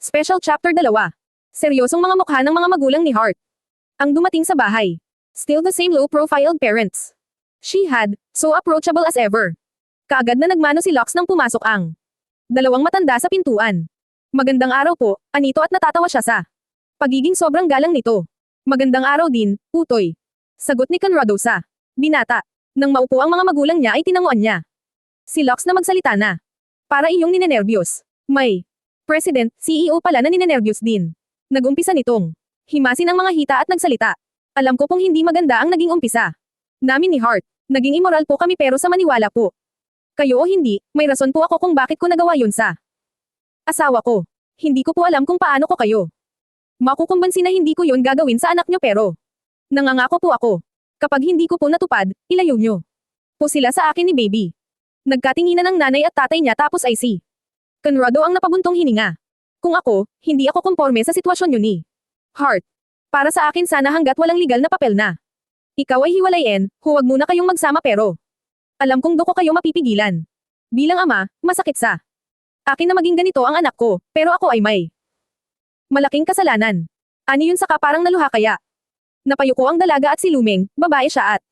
Special Chapter 2. Seryosong mga mukha ng mga magulang ni Heart. Ang dumating sa bahay. Still the same low-profile parents. She had, so approachable as ever. Kaagad na nagmano si Lux nang pumasok ang dalawang matanda sa pintuan. Magandang araw po, Anito, at natatawa siya sa pagiging sobrang galang nito. Magandang araw din, Utoy. Sagot ni Conrado sa binata. Nang maupo ang mga magulang niya ay tinanguan niya si Lux na magsalita na. Para iyong ninenervyos. May President, CEO pala na ninenervyos din. Nagumpisa nitong himasin ang mga hita at nagsalita. Alam ko pong hindi maganda ang naging umpisa namin ni Heart. Naging immoral po kami pero sa maniwala po kayo o hindi, may rason po ako kung bakit ko nagawa yun sa asawa ko. Hindi ko po alam kung paano ko kayo makukumbansin na hindi ko yun gagawin sa anak nyo, pero nangangako po ako. Kapag hindi ko po natupad, ilayo nyo po sila sa akin ni baby. Nagkatinginan ng nanay at tatay niya tapos ay si Conrado ang napabuntong hininga. Kung ako, hindi ako komporme sa sitwasyon nyo ni Heart. Para sa akin sana hanggat walang legal na papel na ikaw ay hiwalayin, huwag muna kayong magsama, pero alam kong doko kayo mapipigilan. Bilang ama, masakit sa akin na maging ganito ang anak ko, pero ako ay may malaking kasalanan. Ani yun, saka parang naluha kaya. Napayuko ang dalaga at si Luming, babae siya at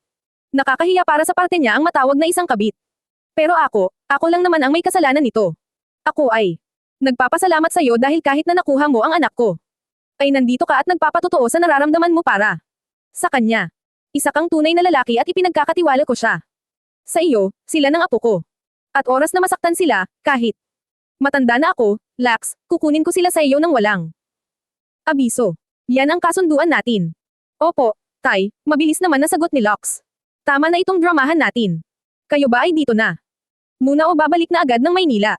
nakakahiya para sa parte niya ang matawag na isang kabit. Pero ako lang naman ang may kasalanan nito. Ako ay nagpapasalamat sa iyo dahil kahit na nakuha mo ang anak ko, ay nandito ka at nagpapatotoo sa nararamdaman mo para sa kanya. Isa kang tunay na lalaki at ipinagkakatiwala ko siya sa iyo, sila ng apo ko. At oras na masaktan sila, kahit matanda na ako, Lax, kukunin ko sila sa iyo ng walang abiso. Yan ang kasunduan natin. Opo, Tay, mabilis naman na sagot ni Lux. Tama na itong dramahan natin. Kayo ba ay dito na muna o babalik na agad ng Maynila?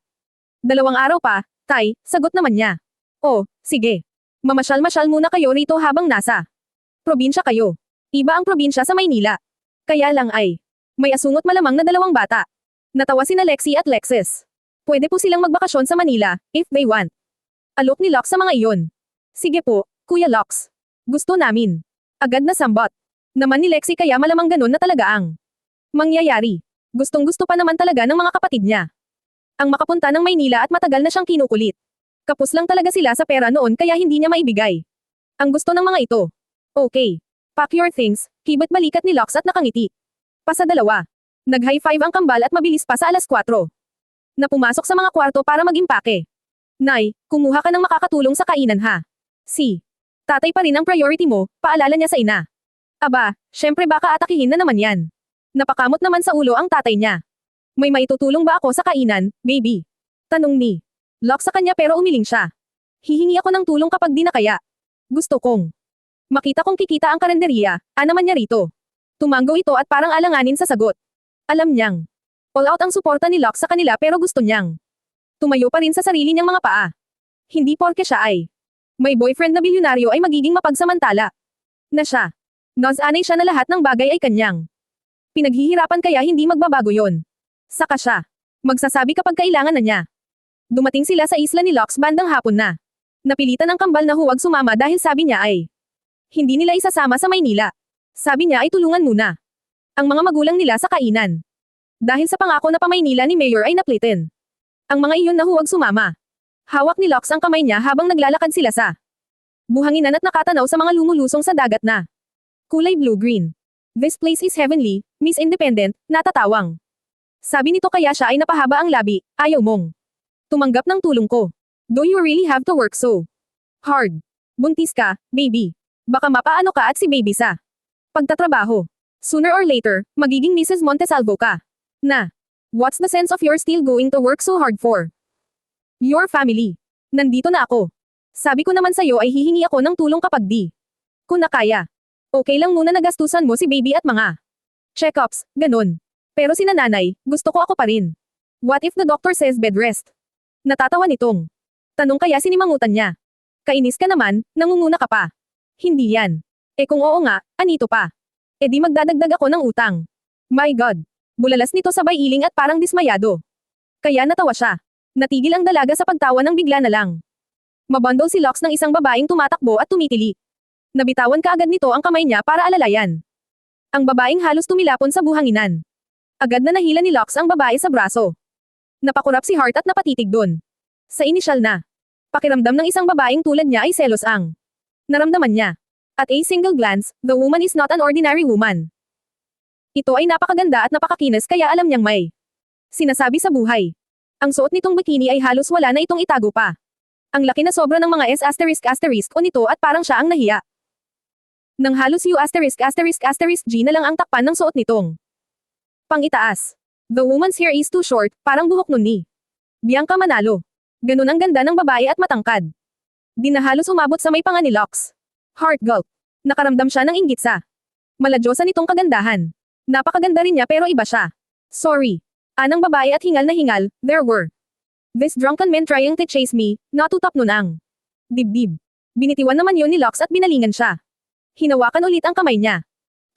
2 araw pa, Tay, sagot naman niya. Oh, sige. Mamasyal-masyal muna kayo rito habang nasa probinsya kayo. Iba ang probinsya sa Maynila. Kaya lang ay may asungot malamang na 2 bata. Natawa sina Lexi at Lexis. Pwede po silang magbakasyon sa Manila, if they want. Alok ni Lux sa mga iyon. Sige po, Kuya Lux. Gusto namin. Agad na sambot naman ni Lexi, kaya malamang ganun na talaga ang mangyayari. Gustong-gusto pa naman talaga ng mga kapatid niya ang makapunta ng Maynila at matagal na siyang kinukulit. Kapos lang talaga sila sa pera noon kaya hindi niya maibigay ang gusto ng mga ito. Okay. Pack your things, kibat balikat ni Lux at nakangiti. Pasa 2. Nag-high five ang kambal at mabilis pa sa 4:00 na pumasok sa mga kwarto para mag-impake. Nay, kumuha ka ng makakatulong sa kainan ha. Si tatay pa rin ang priority mo, paalala niya sa ina. Aba, syempre baka atakihin na naman yan. Napakamot naman sa ulo ang tatay niya. May maitutulong ba ako sa kainan, baby? Tanong ni Lux sa kanya, pero umiling siya. Hihingi ako ng tulong kapag di na kaya. Gusto kong makita kong kikita ang karenderiya, naman niya rito. Tumanggo ito at parang alanganin sa sagot. Alam niyang all out ang suporta ni Lux sa kanila, pero gusto niyang tumayo pa rin sa sarili niyang mga paa. Hindi porke siya ay may boyfriend na bilyonaryo ay magiging mapagsamantala na siya. Anay siya na lahat ng bagay ay kanyang pinaghihirapan, kaya hindi magbabago yon. Saka siya magsasabi kapag kailangan na niya. Dumating sila sa isla ni Lux bandang hapon na. Napilitan ang kambal na huwag sumama dahil sabi niya ay hindi nila isasama sa Maynila. Sabi niya ay tulungan muna ang mga magulang nila sa kainan. Dahil sa pangako na pa-Maynila ni Mayor ay naplitin ang mga iyon na huwag sumama. Hawak ni Lux ang kamay niya habang naglalakad sila sa buhanginan at nakatanaw sa mga lumulusong sa dagat na kulay blue-green. This place is heavenly, Miss Independent, natatawang. Sabi nito, kaya siya ay napahaba ang labi. Ayaw mong tumanggap ng tulong ko. Do you really have to work so hard? Buntis ka, baby. Baka mapaano ka at si baby sa pagtatrabaho. Sooner or later, magiging Mrs. Montesalvo ka na. What's the sense of your still going to work so hard for your family? Nandito na ako. Sabi ko naman sa'yo ay hihingi ako ng tulong kapag di ko na kaya. Okay lang muna nagastusan mo si baby at mga check-ups, ganun. Pero si nanay, gusto ko ako pa rin. What if the doctor says bed rest? Natatawa nitong tanong, kaya sinimangutan niya. Kainis ka naman, nangunguna ka pa. Hindi yan. Kung oo nga, Anito pa. Di magdadagdag ako ng utang. My God. Bulalas nito sabay iling at parang dismayado. Kaya natawa siya. Natigil ang dalaga sa pagtawa ng bigla na lang. Mabundol si Lux ng isang babaeng tumatakbo at tumitili. Nabitawan kaagad nito ang kamay niya para alalayan ang babaeng halos tumilapon sa buhanginan. Agad na nahila ni Lux ang babae sa braso. Napakurap si Heart at napatitig dun sa inisyal na Pakiramdam ng isang babaeng tulad niya ay selos ang naramdaman niya. At a single glance, the woman is not an ordinary woman. Ito ay napakaganda at napakakinis kaya alam niyang may sinasabi sa buhay. Ang suot nitong bikini ay halos wala na itong itago pa. Ang laki na sobra ng mga S*** o nito at parang siya ang nahiya. Nang halos U*** G na lang ang takpan ng suot nitong pangitaas. The woman's hair is too short, parang buhok nun ni Bianca Manalo. Ganun ang ganda ng babae at matangkad. Di na halos umabot sa may panga ni Locks. Heart gulp. Nakaramdam siya ng inggit sa maladyosa nitong kagandahan. Napakaganda rin niya pero iba siya. Sorry. Anang babae at hingal na hingal, there were. This drunken man trying to chase me, natutap nun ang dibdib. Binitiwan naman yun ni Locks at binalingan siya. Hinawakan ulit ang kamay niya.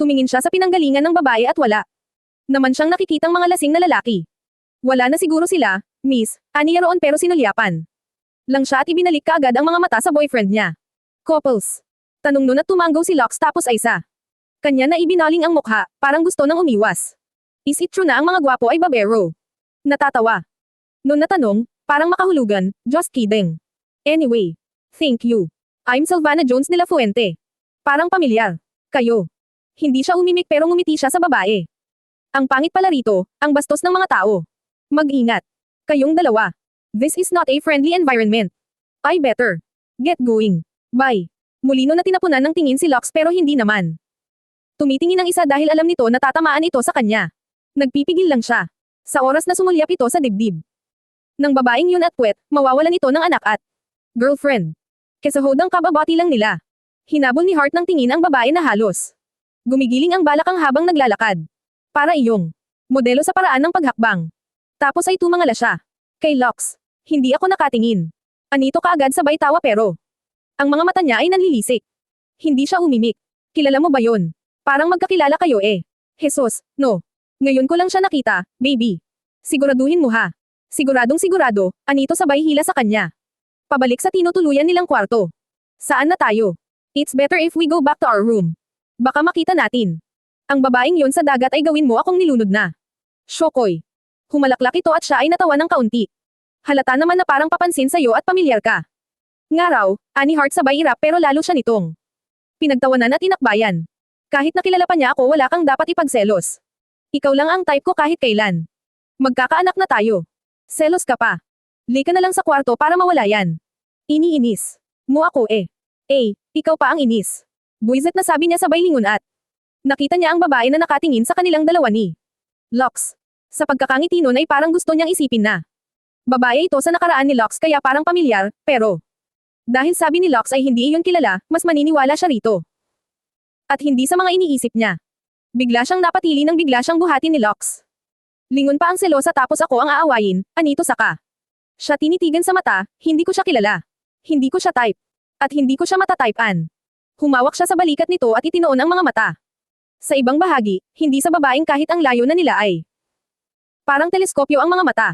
Tumingin siya sa pinanggalingan ng babae at wala naman siyang nakikitang mga lasing na lalaki. Wala na siguro sila, miss, aniya roon pero sinulyapan lang siya at ibinalik kaagad ang mga mata sa boyfriend niya. Couples. Tanong nun at tumanggaw si Locks tapos ay sa kanya na ibinaling ang mukha, parang gusto nang umiwas. Is it true na ang mga gwapo ay babero? Natatawa. Noon na tanong, parang makahulugan, just kidding. Anyway. Thank you. I'm Sylvana Jones de la Fuente. Parang pamilyar. Kayo. Hindi siya umimik pero ngumiti siya sa babae. Ang pangit pala rito, ang bastos ng mga tao. Mag-ingat. Kayong dalawa. This is not a friendly environment. I better get going. Bye. Mulino na tinapunan ng tingin si Locks pero hindi naman. Tumitingin ang isa dahil alam nito na tatamaan ito sa kanya. Nagpipigil lang siya. Sa oras na sumulyap ito sa dibdib ng babaeng yun at puwet, mawawalan ito ng anak at girlfriend. Kesahodang kababati lang nila. Hinabol ni Hart ng tingin ang babae na halos gumigiling ang balakang habang naglalakad. Para iyong modelo sa paraan ng paghakbang. Tapos ay tumangala siya. Kay Locks. Hindi ako nakatingin. Anito kaagad sabay tawa pero ang mga mata niya ay nanlilisik. Hindi siya umimik. Kilala mo ba yon? Parang magkakilala kayo eh. Jesus, no. Ngayon ko lang siya nakita, baby. Siguraduhin mo ha. Siguradong sigurado, anito sabay hila sa kanya. Pabalik sa tinutuluyan nilang kwarto. Saan na tayo? It's better if we go back to our room. Baka makita natin. Ang babaeng yon sa dagat ay gawin mo akong nilunod na. Shokoy. Humalaklak ito at siya ay natawa ng kaunti. Halata naman na parang papansin sa'yo at pamilyar ka. Nga raw, ani Hart sabay irap pero lalo siya nitong pinagtawanan at inakbayan. Kahit nakilala pa niya ako wala kang dapat ipagselos. Ikaw lang ang type ko kahit kailan. Magkakaanak na tayo. Selos ka pa. Lika na lang sa kwarto para mawala yan. Iniinis mo ako eh. Ikaw pa ang inis. Buisit na sabi niya sabay lingon at nakita niya ang babae na nakatingin sa kanilang dalawa ni Locks. Sa pagkakangiti nun ay parang gusto niyang isipin na babae ito sa nakaraan ni Locks kaya parang pamilyar, pero dahil sabi ni Locks ay hindi iyon kilala, mas maniniwala siya rito. At hindi sa mga iniisip niya. Bigla siyang napatili nang bigla siyang buhatin ni Locks. Lingon pa ang selosa tapos ako ang aawayin, anito saka. Siya tinitigan sa mata, hindi ko siya kilala. Hindi ko siya type. At hindi ko siya matatypean. Humawak siya sa balikat nito at itinoon ang mga mata. Sa ibang bahagi, hindi sa babaeng kahit ang layo na nila ay parang teleskopyo ang mga mata.